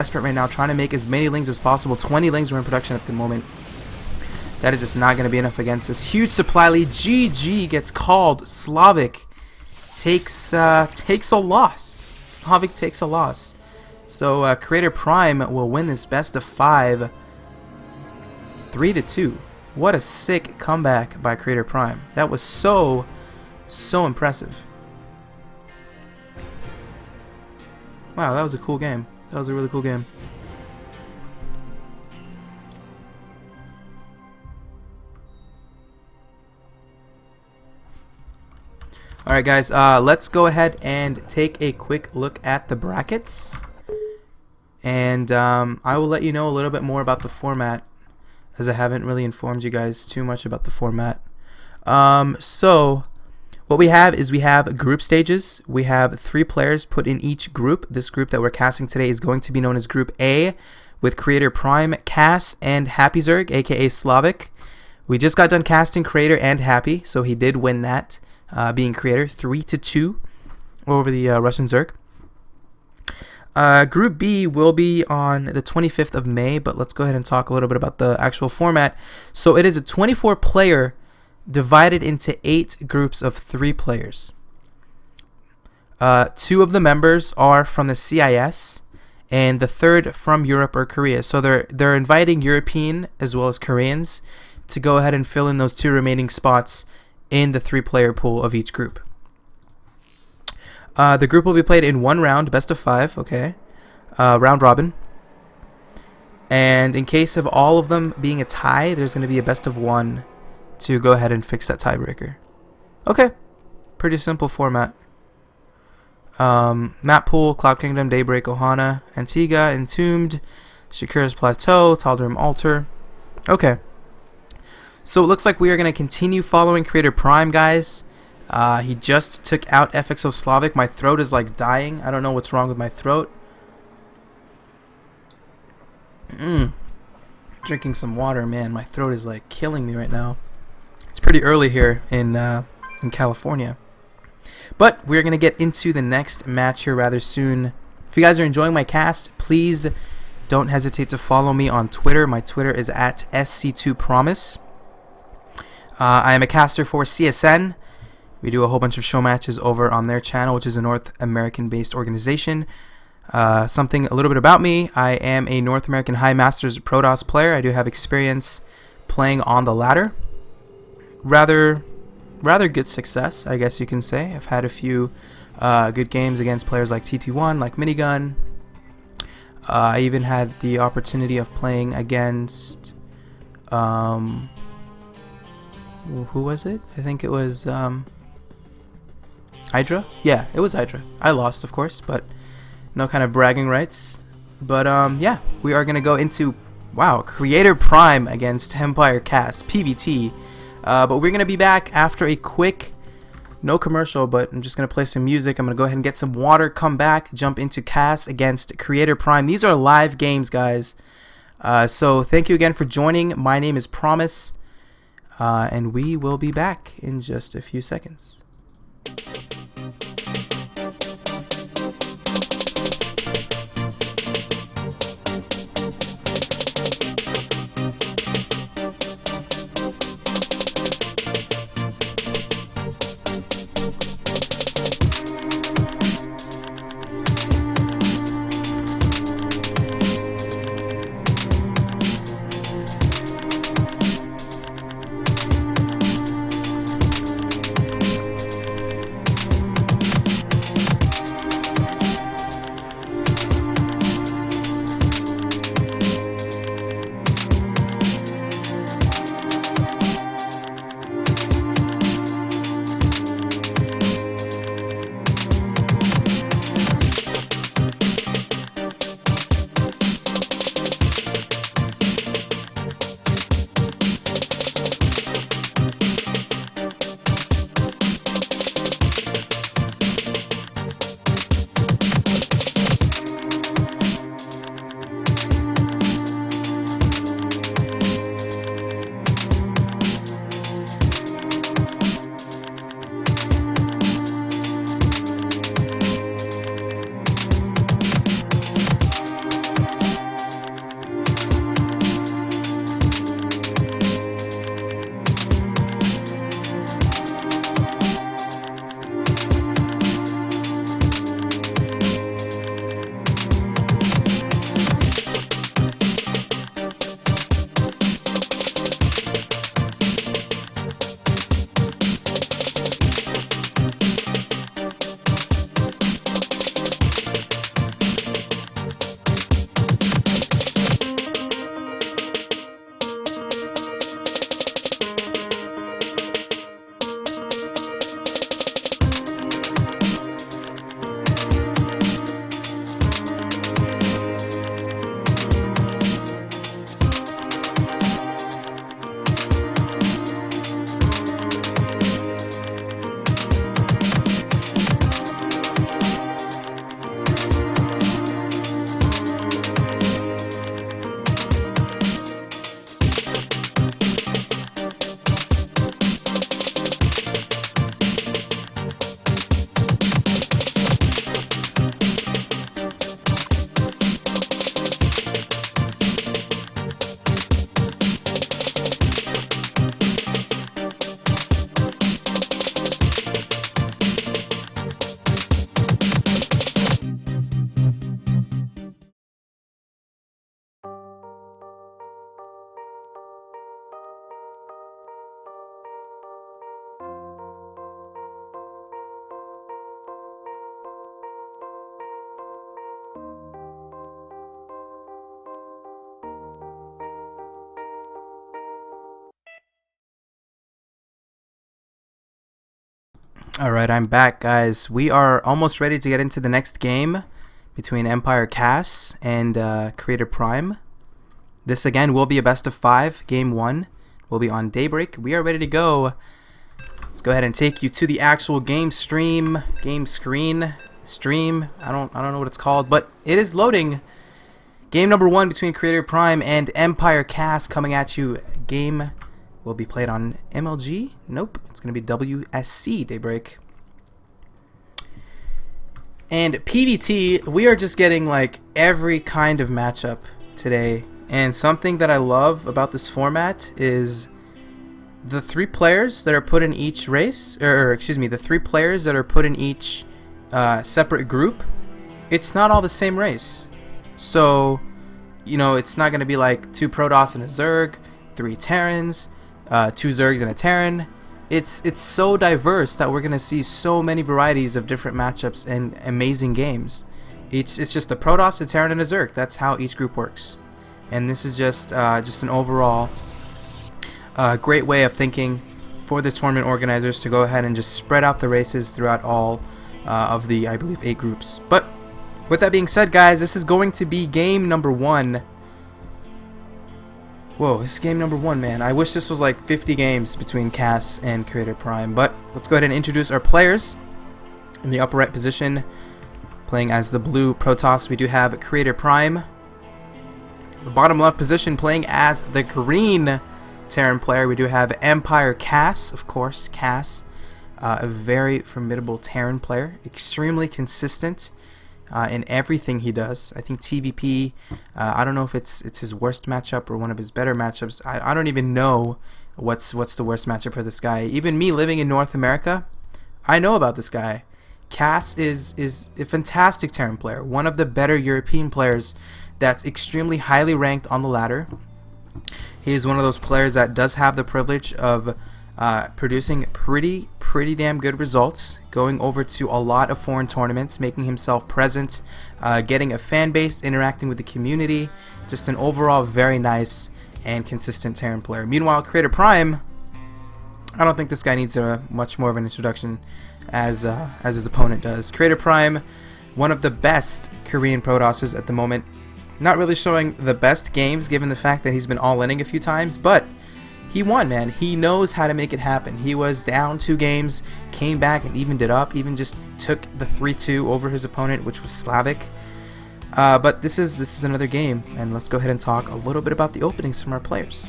desperate right now, trying to make as many lings as possible. 20 lings are in production at the moment. That is just not going to be enough against this huge supply lead. GG gets called. Slavic takes a loss. Slavic takes a loss. So Creator Prime will win this best of 5, 3-2. What a sick comeback by Creator Prime. That was so impressive. Wow, that was a cool game. That was a really cool game. Alright guys, let's go ahead and take a quick look at the brackets. And I will let you know a little bit more about the format, as I haven't really informed you guys too much about the format. So what we have is we have group stages. We have 3 players put in each group. This group that we're casting today is going to be known as Group A, with Creator Prime, Cass, and Happy Zerg, aka Slavic. We just got done casting Creator and Happy, so he did win that, being Creator, 3-2 over the Russian Zerg. Group B will be on the 25th of May, but let's go ahead and talk a little bit about the actual format. So it is a 24-player divided into 8 groups of 3 players. 2 of the members are from the CIS, and the third from Europe or Korea. So they're inviting European as well as Koreans to go ahead and fill in those 2 remaining spots in the 3-player pool of each group. The group will be played in 1 round, best of 5, okay, round robin. And in case of all of them being a tie, there's going to be a best of 1 to go ahead and fix that tiebreaker. Okay, pretty simple format. Map pool: Cloud Kingdom, Daybreak, Ohana, Antigua, Entombed, Shakira's Plateau, Tal'Darim Altar. Okay, so it looks like we are going to continue following Creator Prime, guys. He just took out FXO Slavic. My throat is like dying. I don't know what's wrong with my throat. Drinking some water, man. My throat is like killing me right now. It's pretty early here in California. But we're going to get into the next match here rather soon. If you guys are enjoying my cast, please don't hesitate to follow me on Twitter. My Twitter is at SC2Promise. I am a caster for CSN. We do a whole bunch of show matches over on their channel, which is a North American-based organization. Something a little bit about me: I am a North American High Masters Protoss player. I do have experience playing on the ladder. Rather good success, I guess you can say. I've had a few good games against players like TT1, like Minigun. I even had the opportunity of playing against who was it? I think it was Hydra? Yeah, it was Hydra. I lost, of course, but no kind of bragging rights. But yeah, we are gonna go into, wow, Creator Prime against Empire Cass PvT. But we're gonna be back after a quick, no commercial, but I'm just gonna play some music. I'm gonna go ahead and get some water, come back, jump into Cass against Creator Prime. These are live games, guys. So thank you again for joining. My name is Promise, and we will be back in just a few seconds. Alright, I'm back, guys. We are almost ready to get into the next game between Empire Cass and Creator Prime. This again will be a best of 5. Game 1 will be on Daybreak. We are ready to go. Let's go ahead and take you to the actual game screen. I don't know what it's called, but it is loading. Game number 1 between Creator Prime and Empire Cass coming at you. Game will be played on MLG. Nope, it's going to be WSC Daybreak. And PvT, we are just getting like every kind of matchup today. And something that I love about this format is the 3 players that are put in each race, or excuse me, the 3 players that are put in each separate group. It's not all the same race. So, you know, it's not going to be like 2 Protoss and a Zerg, 3 Terrans, 2 Zergs and a Terran. It's so diverse that we're gonna see so many varieties of different matchups and amazing games. It's just a Protoss, a Terran, and a Zerg. That's how each group works. And this is just an overall great way of thinking for the tournament organizers to go ahead and just spread out the races throughout all of the, I believe, 8 groups. But with that being said, guys, this is going to be game number 1. Whoa, this is game number 1, man. I wish this was like 50 games between Cass and Creator Prime. But let's go ahead and introduce our players. In the upper right position, playing as the blue Protoss, we do have Creator Prime. The bottom left position, playing as the green Terran player, we do have Empire Cass, of course, Cass. A very formidable Terran player, extremely consistent in everything he does. I think TVP, I don't know if it's his worst matchup or one of his better matchups. I don't even know what's the worst matchup for this guy. Even me living in North America, I know about this guy. Cass is a fantastic Terran player, one of the better European players that's extremely highly ranked on the ladder. He is one of those players that does have the privilege of producing pretty damn good results, going over to a lot of foreign tournaments, making himself present, getting a fan base, interacting with the community. Just an overall very nice and consistent Terran player. Meanwhile, Creator Prime, I don't think this guy needs much more of an introduction as his opponent does. Creator Prime, one of the best Korean Protosses at the moment. Not really showing the best games given the fact that he's been all-inning a few times, but he won, man. He knows how to make it happen. He was down 2 games, came back and evened it up, even just took the 3-2 over his opponent, which was Slavic. But this is another game, and let's go ahead and talk a little bit about the openings from our players.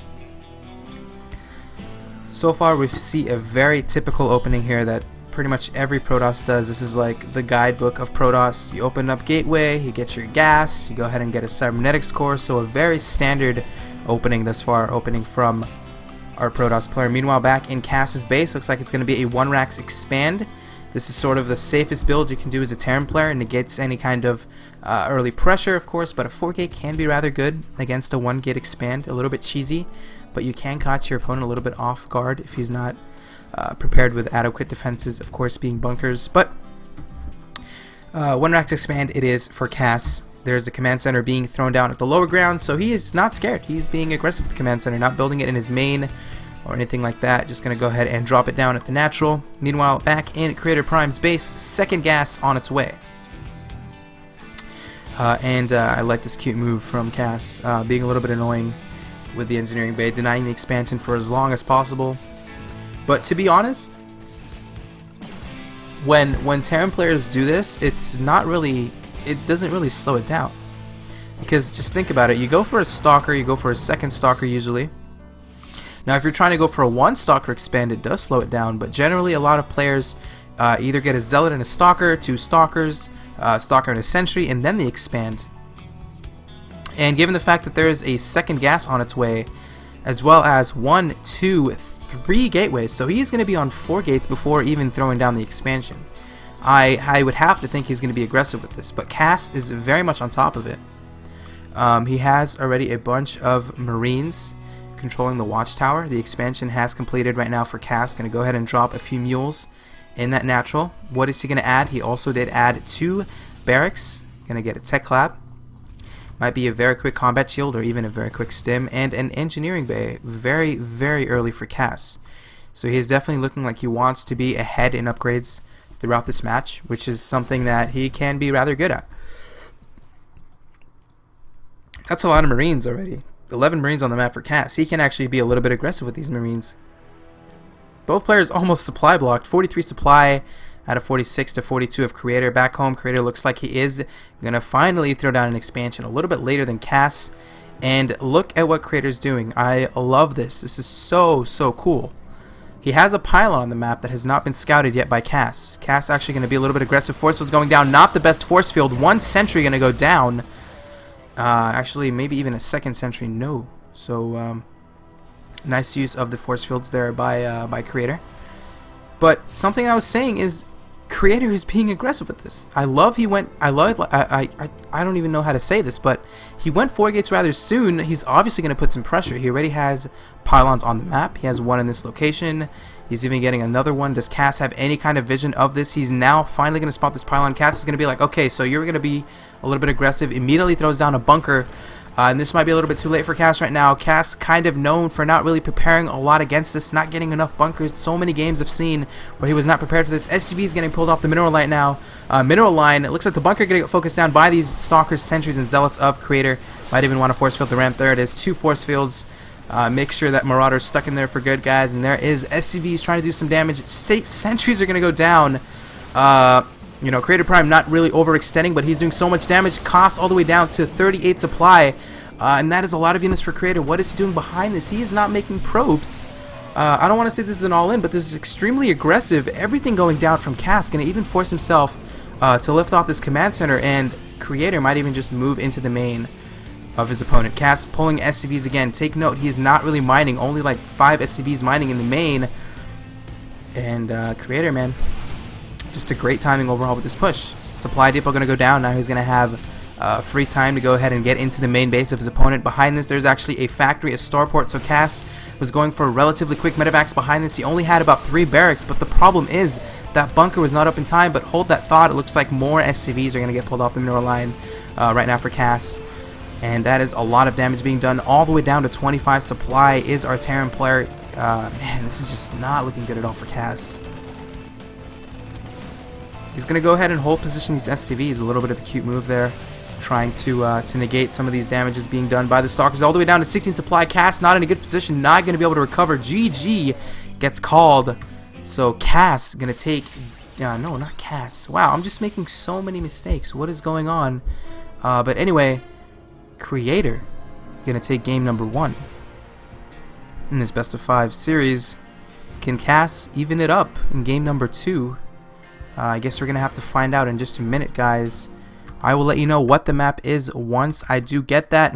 So far, we see a very typical opening here that pretty much every Protoss does. This is like the guidebook of Protoss. You open up Gateway, you get your gas, you go ahead and get a Cybernetics core, so a very standard opening thus far, opening from our Protoss player. Meanwhile, back in Cass's base, looks like it's going to be a 1-Rax expand. This is sort of the safest build you can do as a Terran player, and negates any kind of early pressure, of course, but a 4-gate can be rather good against a 1-gate expand. A little bit cheesy, but you can catch your opponent a little bit off guard if he's not prepared with adequate defenses, of course, being bunkers. But 1-Rax expand it is for Cass. There's a command center being thrown down at the lower ground, so he is not scared. He's being aggressive with the command center, not building it in his main or anything like that. Just going to go ahead and drop it down at the natural. Meanwhile, back in Creator Prime's base, 2nd gas on its way. I like this cute move from Cass, being a little bit annoying with the engineering bay, denying the expansion for as long as possible. But to be honest, when Terran players do this, it's not really... it doesn't really slow it down, because just think about it. You go for a Stalker, you go for a 2nd Stalker usually. Now if you're trying to go for a 1 Stalker expand, it does slow it down, but generally a lot of players either get a Zealot and a Stalker, 2 Stalkers, Stalker and a Sentry, and then they expand. And given the fact that there is a 2nd gas on its way, as well as 1, 2, 3 gateways, so he's going to be on 4 gates before even throwing down the expansion. I would have to think he's going to be aggressive with this, but Cass is very much on top of it. He has already a bunch of Marines controlling the watchtower. The expansion has completed right now for Cass. Going to go ahead and drop a few mules in that natural. What is he going to add? He also did add 2 barracks. Going to get a tech lab. Might be a very quick combat shield or even a very quick stim, and an engineering bay very early for Cass. So he is definitely looking like he wants to be ahead in upgrades throughout this match, which is something that he can be rather good at. That's a lot of Marines already. 11 Marines on the map for Cass. He can actually be a little bit aggressive with these Marines. Both players almost supply blocked. 43 supply out of 46 to 42 of Creator. Back home, Creator looks like he is going to finally throw down an expansion a little bit later than Cass. And look at what Creator's doing. I love this. This is so cool. He has a pylon on the map that has not been scouted yet by Cass. Cass actually going to be a little bit aggressive. Force field's going down. Not the best force field. One sentry going to go down. Actually, maybe even a second sentry. No. So, nice use of the force fields there by Creator. But something I was saying is Creator is being aggressive with this. I don't even know how to say this, but he went 4 gates rather soon. He's obviously going to put some pressure. He already has pylons on the map. He has one in this location. He's even getting another one. Does Cass have any kind of vision of this? He's now finally going to spot this pylon. Cass is going to be like, okay, so you're going to be a little bit aggressive. Immediately throws down a bunker. And this might be a little bit too late for Cass right now. Cass kind of known for not really preparing a lot against this, not getting enough bunkers. So many games I've seen where he was not prepared for this. SCV is getting pulled off the mineral line now. Mineral line, it looks like the bunker getting focused down by these Stalkers, Sentries, and Zealots of Creator. Might even want to force field the ramp. There it is, 2 force fields. Make sure that Marauder's stuck in there for good, guys. And there is SCVs trying to do some damage. Sentries are going to go down. You know, Creator Prime not really overextending, but he's doing so much damage. Cost all the way down to 38 supply. And that is a lot of units for Creator. What is he doing behind this? He is not making probes. I don't want to say this is an all-in, but this is extremely aggressive. Everything going down from Cass. Going to even force himself to lift off this command center. And Creator might even just move into the main of his opponent. Cass pulling SCVs again. Take note, he is not really mining. Only like 5 SCVs mining in the main. And Creator, man, just a great timing overall with this push. Supply depot going to go down. Now he's going to have free time to go ahead and get into the main base of his opponent. Behind this, there's actually a factory, a starport. So Cass was going for relatively quick medevacs behind this. He only had about 3 barracks, but the problem is that bunker was not up in time. But hold that thought. It looks like more SCVs are going to get pulled off the mineral line right now for Cass. And that is a lot of damage being done all the way down to 25 supply. Is our Terran player. Man, this is just not looking good at all for Cass. He's going to go ahead and hold position these SCVs. A little bit of a cute move there. Trying to negate some of these damages being done by the Stalkers. All the way down to 16 supply. Cass not in a good position. Not going to be able to recover. GG gets called. So Cass going to take... no, not Cass. Wow, I'm just making so many mistakes. What is going on? But anyway, Creator going to take game number 1 in this best of 5 series. Can Cass even it up in game number 2? I guess we're going to have to find out in just a minute, guys. I will let you know what the map is once I do get that.